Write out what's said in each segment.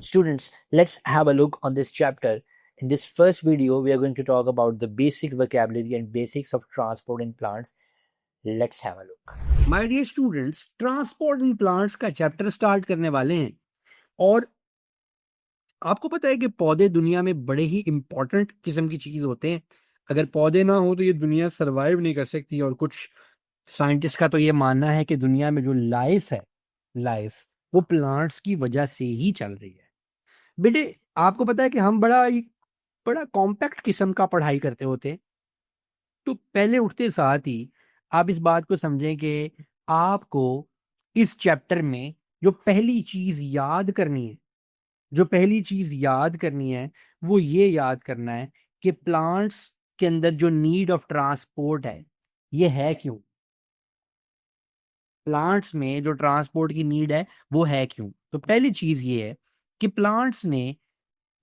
Students, let's have a look on this chapter. In this first video, we are going to talk about the basic vocabulary and basics of transport in plants. Let's have a look. My dear students, transport in plants का chapter start करने वाले हैं और आपको पता है कि पौधे दुनिया में बड़े ही इंपॉर्टेंट किस्म की चीज होते हैं। अगर पौधे ना हो तो ये दुनिया सरवाइव नहीं कर सकती और कुछ साइंटिस्ट का तो ये मानना है कि दुनिया में जो लाइफ वो प्लांट्स की वजह से ही चल रही है। बेटे, आपको पता है कि हम बड़ा कॉम्पैक्ट किस्म का पढ़ाई करते होते हैं, तो पहले उठते साथ ही आप इस बात को समझें कि आपको इस चैप्टर में जो पहली चीज याद करनी है वो ये याद करना है कि प्लांट्स के अंदर जो नीड ऑफ ट्रांसपोर्ट है ये है क्यों। प्लांट्स में जो ट्रांसपोर्ट की नीड है वो है क्यों। तो पहली चीज ये है कि प्लांट्स ने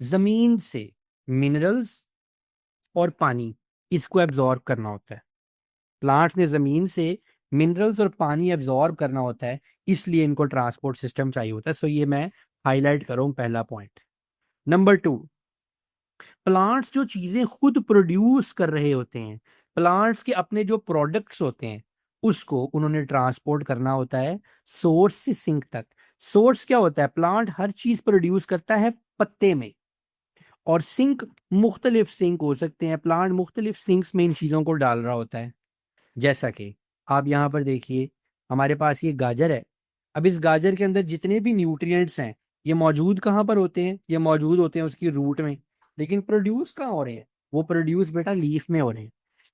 जमीन से मिनरल्स और पानी इसको एब्जॉर्ब करना होता है। प्लांट्स ने जमीन से मिनरल्स और पानी एब्जॉर्ब करना होता है, इसलिए इनको ट्रांसपोर्ट सिस्टम चाहिए होता है। सो ये मैं हाईलाइट करूं पहला पॉइंट। नंबर 2, प्लांट्स जो चीजें खुद प्रोड्यूस कर रहे होते हैं, प्लांट्स के अपने जो प्रोडक्ट्स होते हैं उसको उन्होंने ट्रांसपोर्ट करना होता है सोर्स से सिंक तक। सोर्स क्या होता है? प्लांट हर चीज प्रोड्यूस करता है पत्ते में, और सिंक मुख्तलिफ सिंक हो सकते हैं। प्लांट मुख्तलिफ सिंक्स में इन चीजों को डाल रहा होता है। जैसा कि आप यहाँ पर देखिए, हमारे पास ये गाजर है। अब इस गाजर के अंदर जितने भी न्यूट्रिएंट्स हैं ये मौजूद कहाँ पर होते हैं? ये मौजूद होते हैं उसकी रूट में, लेकिन प्रोड्यूस कहाँ हो रहे हैं? वो प्रोड्यूस बेटा लीफ में हो रहे हैं।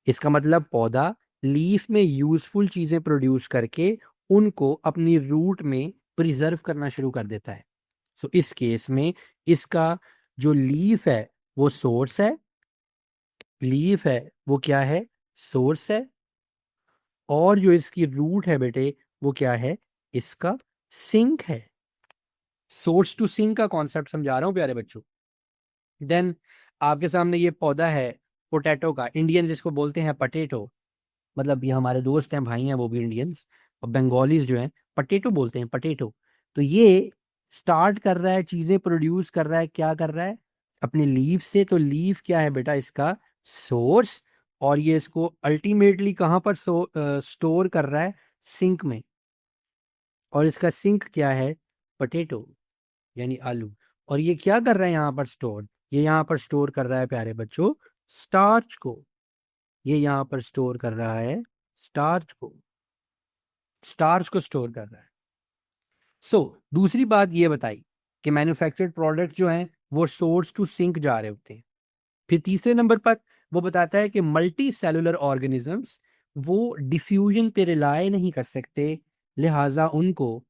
इसका मतलब पौधा लीफ में यूजफुल चीजें प्रोड्यूस करके उनको अपनी रूट में प्रिजर्व करना शुरू कर देता है। सो इस केस में इसका जो लीफ है वो सोर्स है, लीफ है वो क्या है? सोर्स है। और जो इसकी रूट है बेटे वो क्या है? इसका सिंक है। सोर्स टू सिंक का कॉन्सेप्ट समझा रहा हूं प्यारे बच्चों। देन आपके सामने ये पौधा है पोटैटो का, इंडियन जिसको बोलते हैं पटेटो। मतलब ये हमारे दोस्त हैं, भाई हैं, वो भी इंडियंस, और बंगालीज जो हैं पटेटो बोलते हैं, पटेटो। तो ये स्टार्ट कर रहा है, चीजें प्रोड्यूस कर रहा है, क्या कर रहा है? अपने लीफ से। तो लीफ क्या है बेटा? इसका सोर्स। और ये इसको अल्टीमेटली कहाँ पर स्टोर कर रहा है? सिंक में। और इसका सिंक क्या है? पटेटो यानी आलू। और ये क्या कर रहा है यहाँ पर स्टोर? ये यहाँ पर स्टोर कर रहा है प्यारे बच्चों स्टार्च को। ये यहाँ पर स्टोर कर रहा है स्टार्च को स्टोर कर रहा है। दूसरी बात ये बताई कि मैन्युफैक्चर्ड प्रोडक्ट जो हैं वो सोर्स टू सिंक जा रहे होते हैं। फिर तीसरे नंबर पर वो बताता है कि मल्टी सेलुलर ऑर्गेनिजम्स वो डिफ्यूजन पे रिलाय नहीं कर सकते, लिहाजा उनको,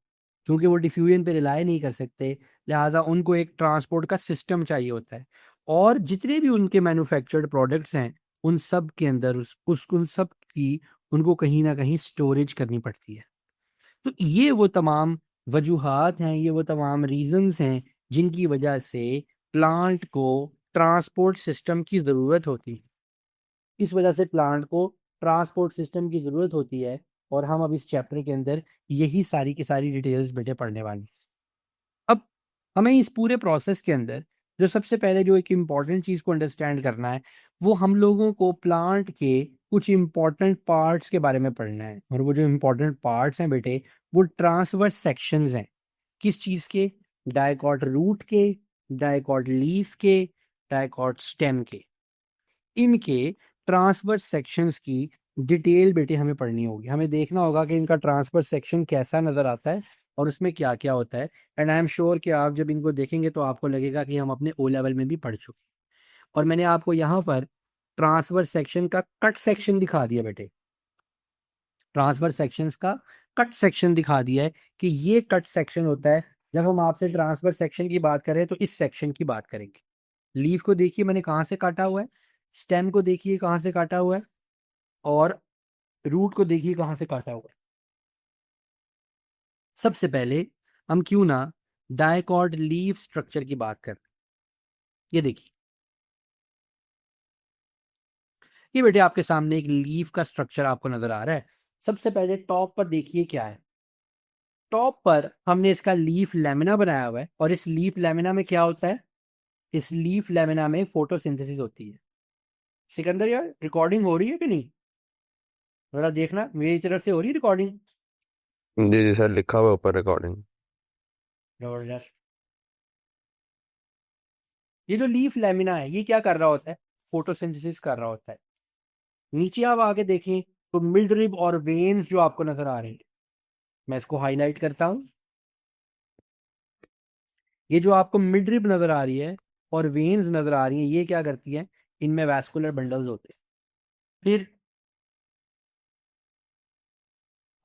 क्योंकि वो डिफ्यूजन पे रिलाय नहीं कर सकते, लिहाजा उनको एक ट्रांसपोर्ट का सिस्टम चाहिए होता है। और जितने भी उनके मैन्युफैक्चर्ड प्रोडक्ट्स हैं उन सब के अंदर उन सब की उनको कहीं ना कहीं स्टोरेज करनी पड़ती है। तो ये वो तमाम वजूहात हैं, ये वो तमाम रीजंस हैं जिनकी वजह से प्लांट को ट्रांसपोर्ट सिस्टम की ज़रूरत होती है। इस वजह से प्लांट को ट्रांसपोर्ट सिस्टम की ज़रूरत होती है, और हम अब इस चैप्टर के अंदर यही सारी की सारी डिटेल्स बेटे पढ़ने वाले हैं। अब हमें इस पूरे प्रोसेस के अंदर जो सबसे पहले जो एक इम्पॉर्टेंट चीज़ को अंडरस्टैंड करना है वो हम लोगों को प्लांट के कुछ इम्पॉर्टेंट पार्ट्स के बारे में पढ़ना है। और वो जो इम्पॉर्टेंट पार्ट्स हैं बेटे वो ट्रांसवर्स सेक्शंस हैं। किस चीज़ के? डायकॉट रूट के, डायकॉट लीफ के, डायकॉट स्टेम के। इनके ट्रांसवर्स सेक्शंस की डिटेल बेटे हमें पढ़नी होगी। हमें देखना होगा कि इनका ट्रांसवर्स सेक्शन कैसा नजर आता है और उसमें क्या क्या होता है। एंड आई एम श्योर कि आप जब इनको देखेंगे तो आपको लगेगा कि हम अपने ओ लेवल में भी पढ़ चुके हैं। और मैंने आपको यहाँ पर ट्रांसवर्स सेक्शन का कट सेक्शन दिखा दिया बेटे। ट्रांसफर सेक्शंस का कट सेक्शन दिखा दिया है कि ये कट सेक्शन होता है। जब हम आपसे ट्रांसफर सेक्शन की बात करें तो इस सेक्शन की बात करेंगे। लीफ को देखिए मैंने कहाँ से काटा हुआ है, स्टेम को देखिए कहाँ से काटा हुआ है, और रूट को देखिए कहाँ से काटा हुआ है। सबसे पहले हम क्यों ना डायकॉट लीफ स्ट्रक्चर की बात करें। ये देखिए, ये बेटे आपके सामने एक लीफ का स्ट्रक्चर आपको नजर आ रहा है। सबसे पहले टॉप पर देखिए क्या है? टॉप पर हमने इसका लीफ लैमिना बनाया हुआ है, और इस लीफ लैमिना में क्या होता है, इस लीफ लैमिना में फोटोसिंथेसिस होती है। सिकंदर यार रिकॉर्डिंग हो रही है कि नहीं, जरा देखना मेरी तरफ से हो रही है रिकॉर्डिंग। जी जी सर, लिखा हुआ है ऊपर रिकॉर्डिंग। जबरदस्त। ये जो लीफ लैमिना है ये क्या कर रहा होता है, फोटोसिंथेसिस कर रहा होता है। नीचे आप आगे देखें तो मिड रिब और वेन्स जो आपको नजर आ रहे हैं, मैं इसको हाईलाइट करता हूं। ये जो आपको मिड रिब नजर आ रही है और वेन्स नजर आ रही है, ये क्या करती है, इनमें वैस्कुलर बंडल्स होते हैं। फिर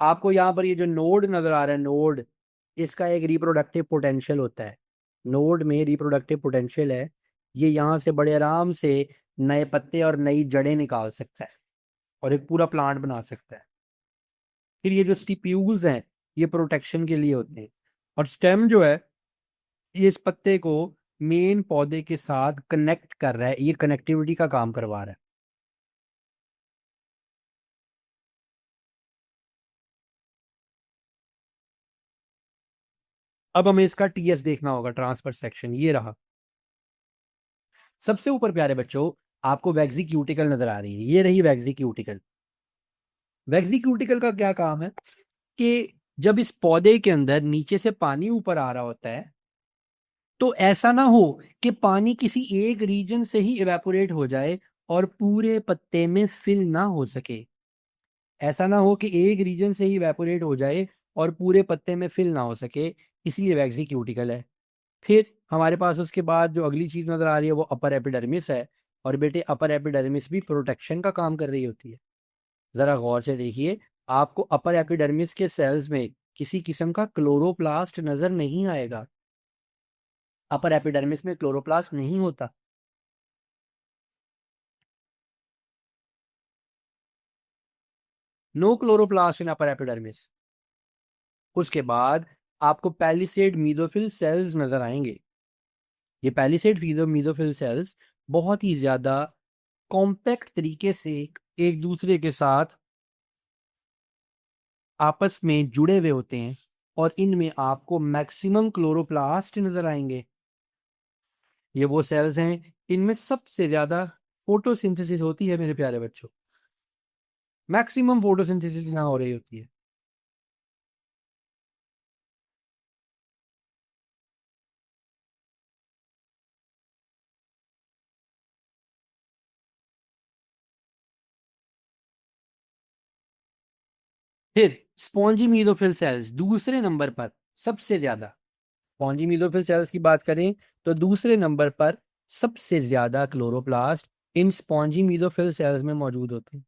आपको यहाँ पर ये जो नोड नजर आ रहा है, नोड, इसका एक रिप्रोडक्टिव पोटेंशियल होता है। नोड में रिप्रोडक्टिव पोटेंशियल है, ये यहाँ से बड़े आराम से नए पत्ते और नई जड़ें निकाल सकता है और एक पूरा प्लांट बना सकता है। फिर ये जो स्टिप्यूल्स हैं ये प्रोटेक्शन के लिए होते हैं, और स्टेम जो है ये इस पत्ते को मेन पौधे के साथ कनेक्ट कर रहा है, ये कनेक्टिविटी का काम करवा रहा है। अब हमें इसका टीएस देखना होगा, ट्रांसफर सेक्शन, ये रहा। सबसे ऊपर प्यारे बच्चों आपको वैक्सी क्यूटिकल नजर आ रही है, ये रही वैक्सी क्यूटिकल। वैक्सी क्यूटिकल का क्या काम है कि जब इस पौधे के अंदर नीचे से पानी ऊपर आ रहा होता है, तो ऐसा ना हो कि पानी किसी एक रीजन से ही इवेपोरेट हो जाए और पूरे पत्ते में फिल ना हो सके। ऐसा ना हो कि एक रीजन से ही इवेपोरेट हो जाए और पूरे पत्ते में फिल ना हो सके, इसलिए वैक्सी क्यूटिकल है। फिर हमारे पास उसके बाद जो अगली चीज नजर आ रही है वो अपर एपिडर्मिस है, और बेटे अपर एपिडर्मिस भी प्रोटेक्शन का काम कर रही होती है। जरा गौर से देखिए, आपको अपर एपिडर्मिस के सेल्स में किसी किस्म का क्लोरोप्लास्ट नजर नहीं आएगा। अपर एपिडर्मिस में क्लोरोप्लास्ट नहीं होता। No chloroplast in upper epidermis. उसके बाद आपको पैलिसेड मीजोफिल सेल्स नजर आएंगे। ये पैलिसेड मीजोफिल सेल्स बहुत ही ज्यादा कॉम्पैक्ट तरीके से एक दूसरे के साथ आपस में जुड़े हुए होते हैं, और इनमें आपको मैक्सिमम क्लोरोप्लास्ट नजर आएंगे। ये वो सेल्स हैं इनमें सबसे ज्यादा फोटोसिंथेसिस होती है मेरे प्यारे बच्चों। मैक्सिमम फोटोसिंथेसिस यहाँ हो रही होती है। फिर स्पॉन्जी मीजोफिल सेल्स दूसरे नंबर पर सबसे ज्यादा, स्पॉन्जी मीजोफिल सेल्स की बात करें तो दूसरे नंबर पर सबसे ज्यादा क्लोरोप्लास्ट इन स्पॉन्जी मीजोफिल सेल्स में मौजूद होते हैं,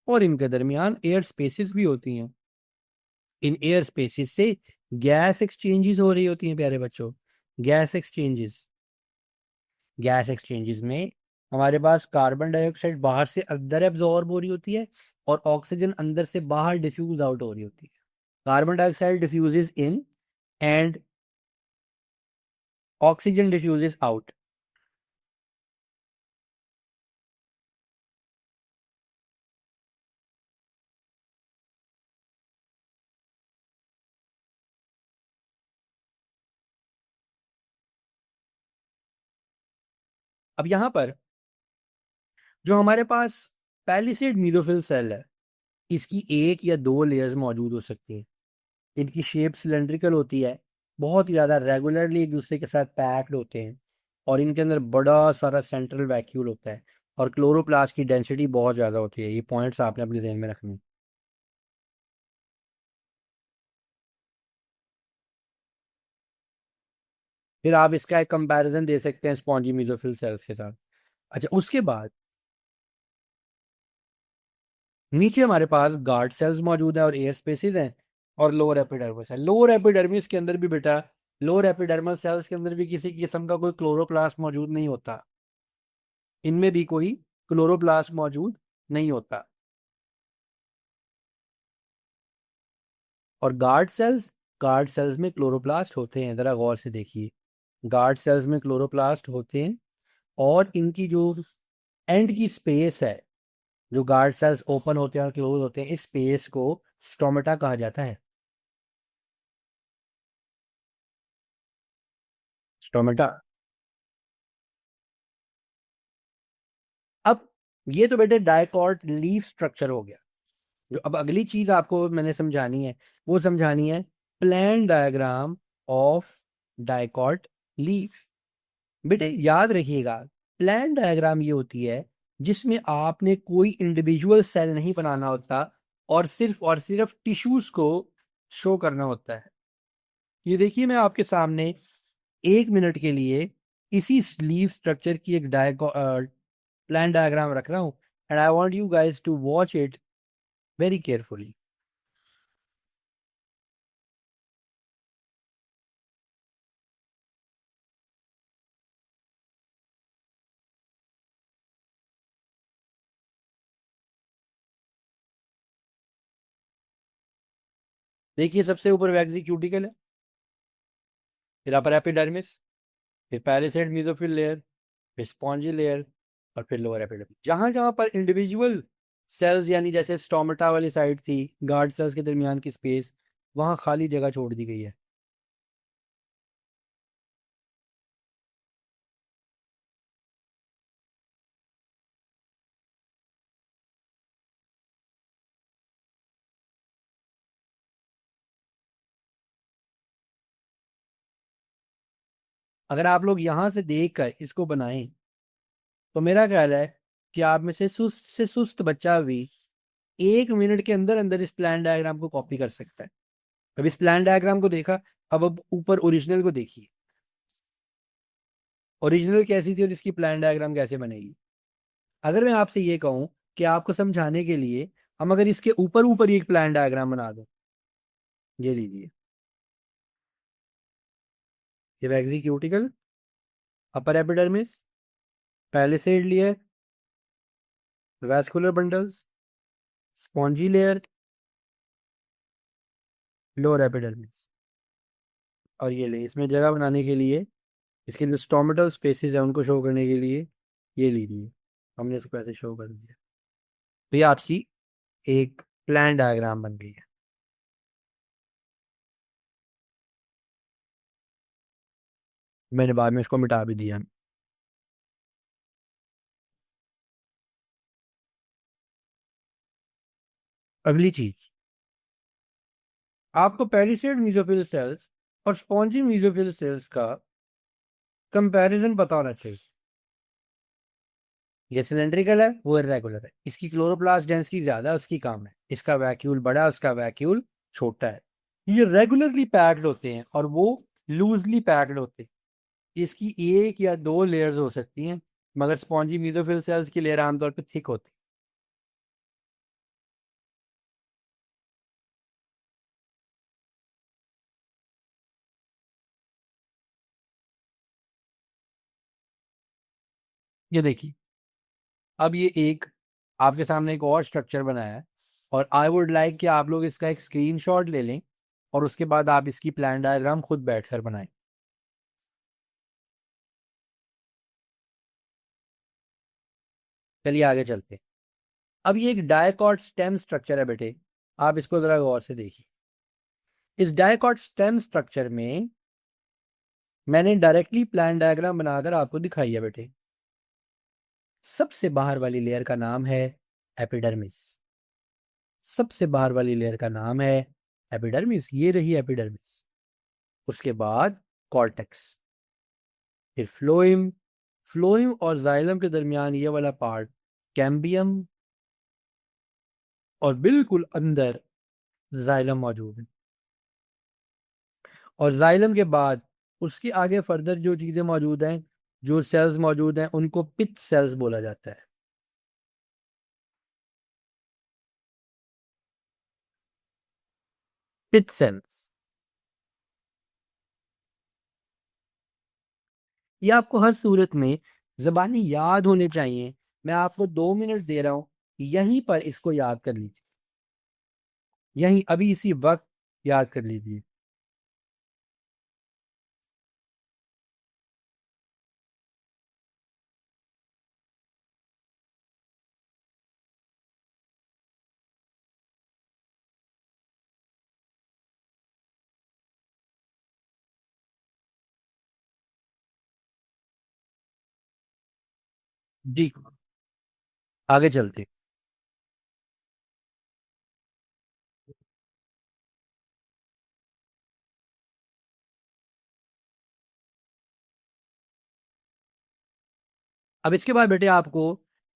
और इनके दरमियान एयर स्पेसिस भी होती हैं। इन एयर स्पेसिस से गैस एक्सचेंजेस हो रही होती हैं प्यारे बच्चों। गैस एक्सचेंजेस, गैस एक्सचेंजेस में हमारे पास कार्बन डाइऑक्साइड बाहर से अंदर एब्जॉर्ब हो रही होती है और ऑक्सीजन अंदर से बाहर डिफ्यूज आउट हो रही होती है। Carbon dioxide diffuses in and oxygen diffuses out. अब यहां पर जो हमारे पास पैलिसेड मीजोफिल सेल है, इसकी एक या दो लेयर्स मौजूद हो सकती हैं। इनकी शेप सिलेंड्रिकल होती है, बहुत ही ज़्यादा रेगुलरली एक दूसरे के साथ पैक्ड होते हैं, और इनके अंदर बड़ा सारा सेंट्रल वैक्यूल होता है, और क्लोरोप्लास्ट की डेंसिटी बहुत ज़्यादा होती है। ये पॉइंट्स आपने अपने ध्यान में रखने हैं। फिर आप इसका एक कंपैरिजन दे सकते हैं स्पॉन्जी मीजोफिल सेल्स के साथ। अच्छा, उसके बाद नीचे हमारे पास गार्ड सेल्स मौजूद हैं और एयर स्पेसिस हैं, और लोअर एपिडर्मिस है। लोअर एपिडर्मिस के अंदर भी बेटा, लोअर एपिडर्मल सेल्स के अंदर भी किसी किस्म का कोई क्लोरोप्लास्ट मौजूद नहीं होता। इनमें भी कोई क्लोरोप्लास्ट मौजूद नहीं होता। और गार्ड सेल्स में क्लोरोप्लास्ट होते हैं, जरा गौर से देखिए। गार्ड सेल्स में क्लोरोप्लास्ट होते हैं, और इनकी जो एंड की स्पेस है, जो गार्ड सेल्स ओपन होते हैं और क्लोज होते हैं, इस स्पेस को स्टोमेटा कहा जाता है। स्टोमेटा। अब ये तो बेटे डायकॉट लीफ स्ट्रक्चर हो गया। जो अब अगली चीज आपको मैंने समझानी है, वो समझानी है plan diagram of dicot leaf. बेटे याद रखिएगा, प्लान डायग्राम ये होती है जिसमें आपने कोई इंडिविजुअल सेल नहीं बनाना होता और सिर्फ टिश्यूज को शो करना होता है। ये देखिए, मैं आपके सामने 1 मिनट के लिए इसी लीफ स्ट्रक्चर की एक प्लान डायग्राम रख रहा हूं, and I want you guys to watch it very carefully. देखिए, सबसे ऊपर वैक्सी क्यूटिकल है, फिर अपर एपिडर्मिस, फिर पैरासाइट मेसोफिल लेयर, फिर स्पॉन्जी लेयर, और फिर लोअर एपिडर्मिस। जहां जहां पर इंडिविजुअल सेल्स यानी जैसे स्टोमेटा वाली साइड थी, गार्ड सेल्स के दरमियान की स्पेस, वहां खाली जगह छोड़ दी गई है। अगर आप लोग यहां से देखकर इसको बनाएं तो मेरा ख्याल है कि आप में से सुस्त बच्चा भी 1 मिनट के अंदर अंदर इस प्लान डायग्राम को कॉपी कर सकता है। अब इस प्लान डायग्राम को देखा, अब ऊपर ओरिजिनल को देखिए। ओरिजिनल कैसी थी और इसकी प्लान डायग्राम कैसे बनेगी। अगर मैं आपसे ये कहूं कि आपको समझाने के लिए हम अगर इसके ऊपर ऊपर ही एक प्लान डायग्राम बना दें, ये लीजिए, ये waxy cuticle, upper epidermis, palisade layer, vascular bundles, spongy layer, lower epidermis, और ये ले इसमें जगह बनाने के लिए इसके जो स्टोमेटल स्पेसिस है उनको शो करने के लिए ये लीजिए, हमने इसको ऐसे शो कर दिया। तो ये आपकी एक प्लान डायग्राम बन गई है। मैंने बाद में इसको मिटा भी दिया। अगली चीज, आपको पेरिसेड मेसोफिल सेल्स और स्पॉन्जी मेसोफिल सेल्स का कंपैरिजन पता होना चाहिए। ये सिलेंड्रिकल है, वो इरेगुलर है, इसकी क्लोरोप्लास्ट डेंसिटी ज्यादा है, उसकी कम है, इसका वैक्यूल बड़ा है, उसका वैक्यूल छोटा है। ये रेगुलरली पैक्ड होते हैं और वो लूजली पैक्ड होते हैं। इसकी एक या दो लेयर्स हो सकती हैं, मगर स्पॉन्जी मेसोफिल सेल्स की लेयर आमतौर पर थिक होती है। ये देखिए, अब ये एक आपके सामने एक और स्ट्रक्चर बनाया है, और आई वुड लाइक कि आप लोग इसका एक स्क्रीनशॉट ले लें और उसके बाद आप इसकी प्लान डायग्राम खुद बैठकर बनाएं। चलिए आगे चलते हैं। अब ये एक डायकॉट स्टेम स्ट्रक्चर है बेटे, आप इसको जरा गौर से देखिए। इस डायकॉट स्टेम स्ट्रक्चर में मैंने डायरेक्टली प्लान डायग्राम बनाकर आपको दिखाई है बेटे। सबसे बाहर वाली लेयर का नाम है एपिडर्मिस। सबसे बाहर वाली लेयर का नाम है एपिडर्मिस, ये रही एपिडर्मिस। उसके बाद कॉर्टेक्स, फिर फ्लोएम। फ्लोएम और जाइलम के दरमियान ये वाला पार्ट कैम्बियम, और बिल्कुल अंदर जाइलम मौजूद है। और जाइलम के बाद उसके आगे फर्दर जो चीजें मौजूद हैं, जो सेल्स मौजूद हैं, उनको पिथ सेल्स बोला जाता है। पिथ सेल्स। ये आपको हर सूरत में जबानी याद होने चाहिए। मैं आपको 2 मिनट दे रहा हूं, यहीं पर इसको याद कर लीजिए, यहीं अभी इसी वक्त याद कर लीजिए। जी, आगे चलते। अब इसके बाद बेटे आपको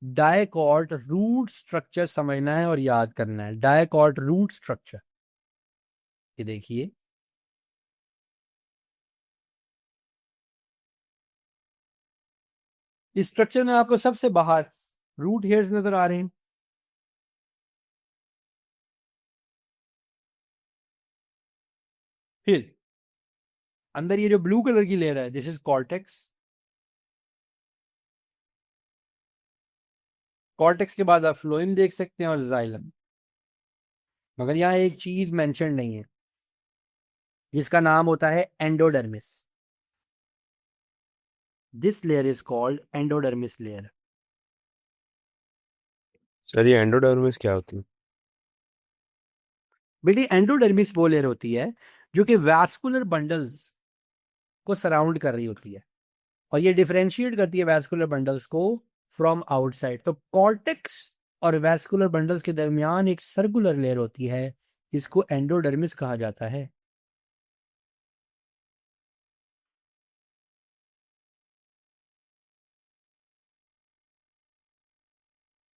डायकॉट रूट स्ट्रक्चर समझना है और याद करना है। डायकॉट रूट स्ट्रक्चर, ये देखिए, इस स्ट्रक्चर में आपको सबसे बाहर रूट हेयर्स नजर आ रहे हैं। फिर अंदर ये जो ब्लू कलर की लेयर है, दिस इज कॉर्टेक्स। कॉर्टेक्स के बाद आप फ्लोएम देख सकते हैं और जाइलम। मगर यहाँ एक चीज मेंशन नहीं है जिसका नाम होता है endodermis. This layer is called endodermis layer. Sir ये एंडोडर्मिस क्या होती है? बेटी एंडोडर्मिस वो लेयर होती है जो कि वैस्कुलर बंडल्स को सराउंड कर रही होती है, और ये डिफरेंशिएट करती है वैस्कुलर बंडल्स को फ्रॉम आउटसाइड। तो कॉर्टेक्स और वैस्कुलर बंडल्स के दरमियान एक सर्कुलर लेयर होती है, इसको एंडोडर्मिस कहा जाता है।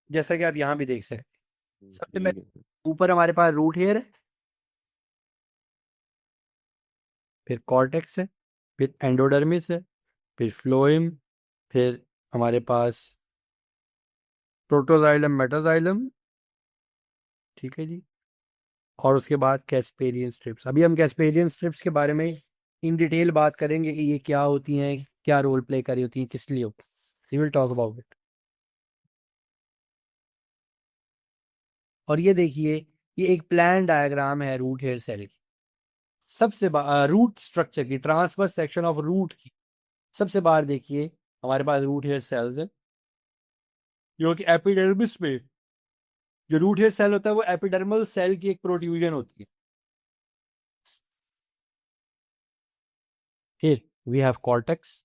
जैसा कि आप यहां भी देख सकते हैं, सबसे ठीक है। पहले ऊपर हमारे पास रूट हेयर है, फिर कॉर्टेक्स है, फिर एंडोडर्मिस है, फिर फ्लोएम, फिर हमारे पास प्रोटोजाइलम मेटाजाइलम, ठीक है जी, और उसके बाद कैस्पेरियन स्ट्रिप्स। अभी हम कैस्पेरियन स्ट्रिप्स के बारे में इन डिटेल बात करेंगे कि ये क्या होती हैं, क्या रोल प्ले करी होती हैं, किस लिए होती है। We will talk about it. और ये देखिए, ये एक प्लान डायग्राम है रूट हेयर सेल की। सबसे रूट स्ट्रक्चर की, ट्रांसवर्स सेक्शन ऑफ रूट की सबसे बाहर देखिए हमारे पास रूट हेयर सेल्स है, जो कि एपिडर्मिस में, जो रूट हेयर सेल होता है वो एपिडर्मल सेल की एक प्रोट्रूजन होती है। फिर we have cortex,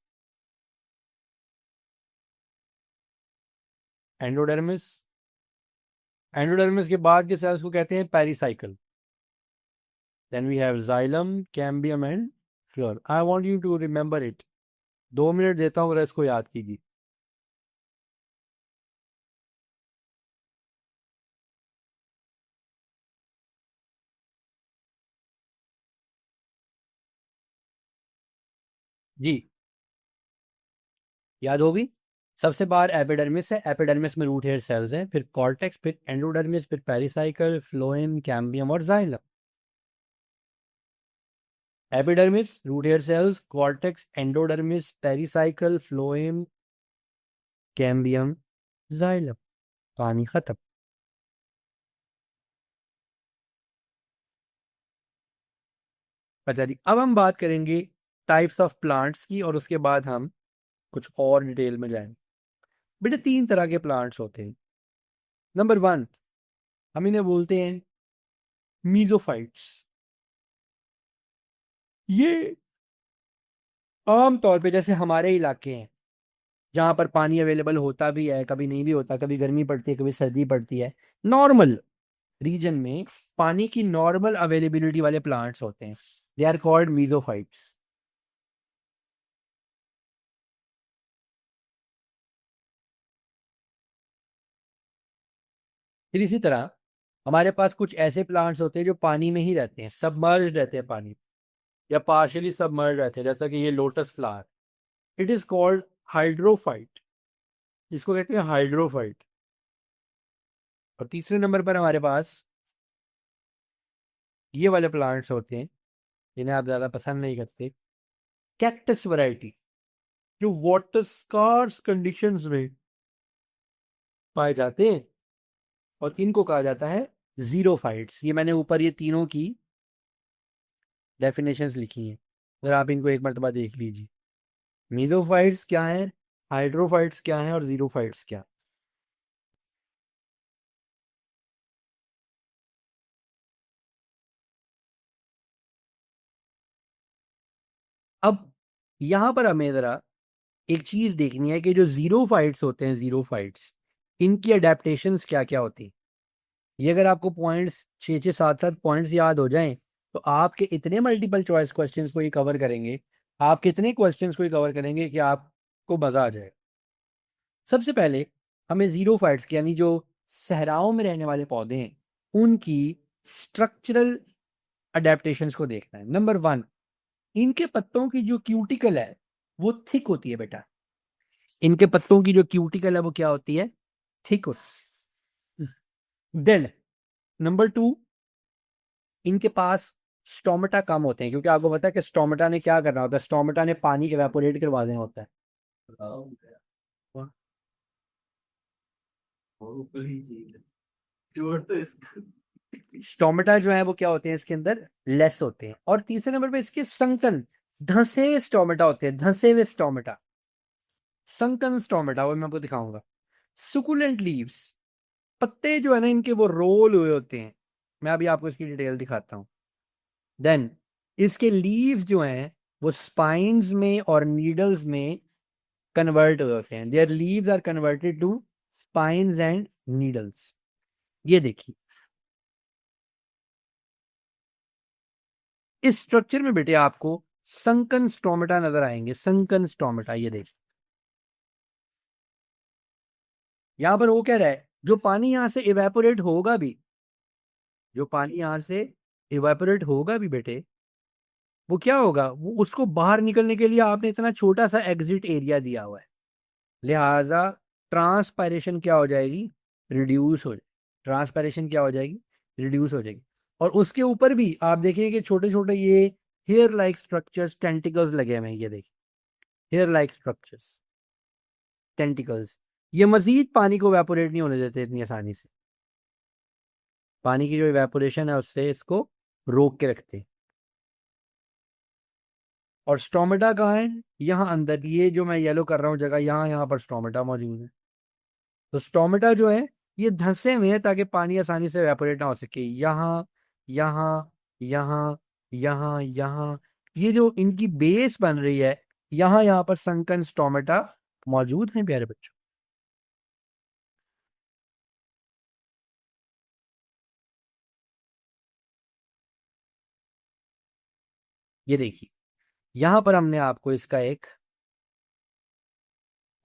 endodermis. Endodermis के बाद के सेल्स को कहते हैं pericycle. Then we have xylem, cambium and phloem. I want you to remember it. 2 minute देता हूँ, इसको याद कीजिए। जी, याद होगी। सबसे बाहर एपिडर्मिस है, एपिडर्मिस में रूट हेयर सेल्स हैं, फिर कॉर्टेक्स, फिर एंडोडर्मिस, फिर पेरिसाइकल, फ्लोएम, कैम्बियम और xylem. Epidermis, root hair cells, cortex, endodermis, pericycle, phloem, cambium, xylem. कहानी खत्म। अच्छा जी, अब हम बात करेंगे टाइप्स ऑफ प्लांट्स की, और उसके बाद हम कुछ और डिटेल में जाएंगे। बेटे 3 तरह के प्लांट्स होते हैं। नंबर 1, हम इन्हें बोलते हैं मीजोफाइट्स। ये आम तौर पे जैसे हमारे इलाके हैं जहाँ पर पानी अवेलेबल होता भी है, कभी नहीं भी होता, कभी गर्मी पड़ती है, कभी सर्दी पड़ती है, नॉर्मल रीजन में पानी की नॉर्मल अवेलेबिलिटी वाले प्लांट्स होते हैं, दे आर कॉल्ड मीजोफाइट्स। फिर इसी तरह हमारे पास कुछ ऐसे प्लांट्स होते हैं जो पानी में ही रहते हैं, सबमर्ज रहते हैं पानी, या पार्शियली सबमर्ज रहते हैं, जैसा कि ये lotus flower, it is called hydrophyte. इसको कहते हैं हाइड्रोफाइट। और तीसरे नंबर पर हमारे पास ये वाले प्लांट्स होते हैं जिन्हें आप ज्यादा पसंद नहीं करते, कैक्टस वैरायटी, जो वाटर स्कार्स कंडीशंस में पाए जाते हैं, और इनको कहा जाता है जीरोफाइट्स। ये मैंने ऊपर ये तीनों की डेफिनेशंस लिखी हैं, अगर आप इनको एक मरतबा देख लीजिए। मीजोफाइट्स क्या है, हाइड्रोफाइट्स क्या है, और जीरोफाइट्स क्या। अब यहां पर हमें जरा एक चीज देखनी है कि जो जीरोफाइट्स होते हैं, जीरोफाइट्स, इनकी अडेप्टेशंस क्या क्या होती हैं। ये अगर आपको पॉइंट्स 6-7 पॉइंट्स याद हो जाएं तो आपके इतने मल्टीपल चॉइस क्वेश्चंस को ये कवर करेंगे, आप कितने क्वेश्चंस को ये कवर करेंगे कि आपको मजा आ जाएगा। सबसे पहले हमें जीरोफाइट्स की यानी जो सहराओं में रहने वाले पौधे हैं उनकी स्ट्रक्चरल अडेप्टेशंस को देखना है। नंबर 1, इनके पत्तों की जो क्यूटिकल है वो थिक होती है बेटा। इनके पत्तों की जो क्यूटिकल है वो क्या होती है? थिक होती है। देन नंबर 2, इनके पास स्टोमेटा कम होते हैं, क्योंकि आपको पता है कि स्टोमेटा ने क्या करना होता है, स्टोमेटा ने पानी इवेपोरेट करवा देना होता है। स्टोमेटा जो है वो क्या होते हैं इसके अंदर? लेस होते हैं। और तीसरे नंबर पे इसके संकन, धंसे हुए स्टोमेटा होते हैं, धंसे हुए स्टोमेटा, संकन स्टोमेटा, वो मैं आपको दिखाऊंगा। सुकुलेंट लीव्स, पत्ते जो है ना इनके वो रोल हुए होते हैं, मैं अभी आपको इसकी डिटेल दिखाता हूं। देन इसके लीव्स जो हैं वो स्पाइन्स में और नीडल्स में कन्वर्ट हुए होते हैं। Their leaves are converted to spines and needles. ये देखिए इस स्ट्रक्चर में बेटे आपको संकन स्टोमेटा नजर आएंगे, संकन स्टोमेटा। ये देखिए यहां पर वो कह रहा है जो पानी यहां से इवेपोरेट होगा भी, जो पानी यहां से इवेपोरेट होगा भी बेटे, वो क्या होगा, वो उसको बाहर निकलने के लिए आपने इतना छोटा सा एग्जिट एरिया दिया हुआ है, लिहाजा ट्रांसपायरेशन क्या हो जाएगी? रिड्यूस हो, ट्रांसपायरेशन क्या हो जाएगी? रिड्यूस हो जाएगी। और उसके ऊपर भी आप देखिए कि छोटे छोटे ये हेयर लाइक स्ट्रक्चर्स, टेंटिकल्स लगे हुए हैं। ये देखिए हेयर लाइक स्ट्रक्चर्स, टेंटिकल्स, ये मजीद पानी को वेपोरेट नहीं होने देते इतनी आसानी से। पानी की जो इवेपोरेशन है उससे इसको रोक के रखते हैं। और स्टोमेटा कहाँ है? यहाँ अंदर, ये जो मैं येलो कर रहा हूँ जगह, यहाँ पर स्टोमेटा मौजूद है। तो स्टोमेटा जो है ये धंसे में है ताकि पानी आसानी से वेपोरेट ना हो सके। यहाँ यहाँ यहाँ यहाँ यहाँ, ये जो इनकी बेस बन रही है, यहाँ पर संकन स्टोमेटा मौजूद है प्यारे बच्चों। ये देखिए यहां पर हमने आपको इसका एक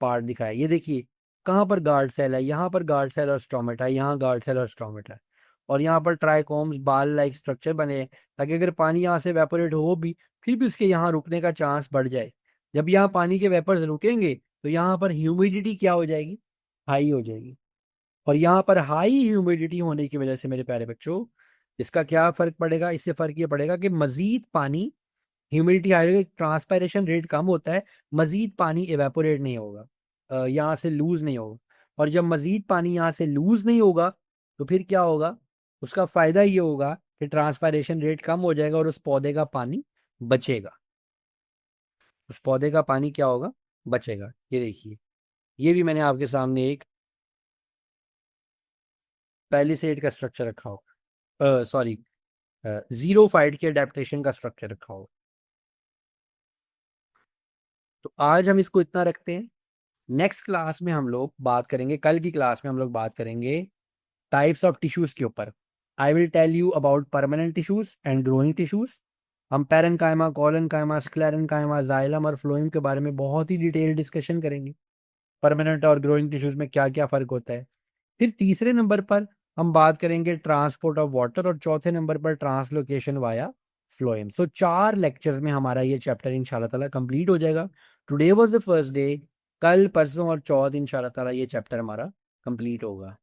पार्ट दिखाया। ये देखिए कहाँ पर गार्ड सेल है, यहाँ पर गार्ड सेल और स्टोमेटा, यहाँ गार्ड सेल और स्टोमेटा, और यहाँ पर ट्राइकोम्स बाल लाइक स्ट्रक्चर बने हैं ताकि अगर पानी यहाँ से वेपोरेट हो भी फिर भी उसके यहाँ रुकने का चांस बढ़ जाए। जब यहाँ पानी के वेपर्स रुकेंगे तो यहाँ पर ह्यूमिडिटी क्या हो जाएगी? हाई हो जाएगी। और यहाँ पर हाई ह्यूमिडिटी होने की वजह से मेरे प्यारे बच्चों इसका क्या फर्क पड़ेगा? इससे फर्क ये पड़ेगा कि मजीद पानी, ह्यूमिडिटी हाई होगी, ट्रांसपायरेशन रेट कम होता है, मजीद पानी इवेपोरेट नहीं होगा, यहाँ से लूज नहीं होगा। और जब मजीद पानी यहाँ से लूज नहीं होगा तो फिर क्या होगा? उसका फायदा ये होगा कि ट्रांसपायरेशन रेट कम हो जाएगा और उस पौधे का पानी बचेगा, उस पौधे का पानी क्या होगा? बचेगा। ये देखिए ये भी मैंने आपके सामने एक पैलिसेड का स्ट्रक्चर रखा होगा, सॉरी जीरोफाइट के अडेप्टेशन का स्ट्रक्चर रखा होगा। तो आज हम इसको इतना रखते हैं। नेक्स्ट क्लास में हम लोग बात करेंगे, कल की क्लास में हम लोग बात करेंगे टाइप्स ऑफ टिश्यूज के ऊपर। I will tell you about permanent tissues and growing tissues. हम पैरेन्काइमा, कॉलनकाइमा, स्क्लेरेन्काइमा, जाइलम और फ्लोएम के बारे में बहुत ही डिटेल डिस्कशन करेंगे। परमानेंट और ग्रोइंग टिश्यूज में क्या क्या फर्क होता है। फिर तीसरे नंबर पर हम बात करेंगे ट्रांसपोर्ट ऑफ वाटर, और चौथे नंबर पर ट्रांसलोकेशन वाया फ्लोएम। सो 4 लेक्चर्स में हमारा ये चैप्टर इंशाल्लाह ताला कंप्लीट हो जाएगा। Today was the first day, कल परसों और चौथ इंशाल्लाह ताला ये चैप्टर हमारा कंप्लीट होगा।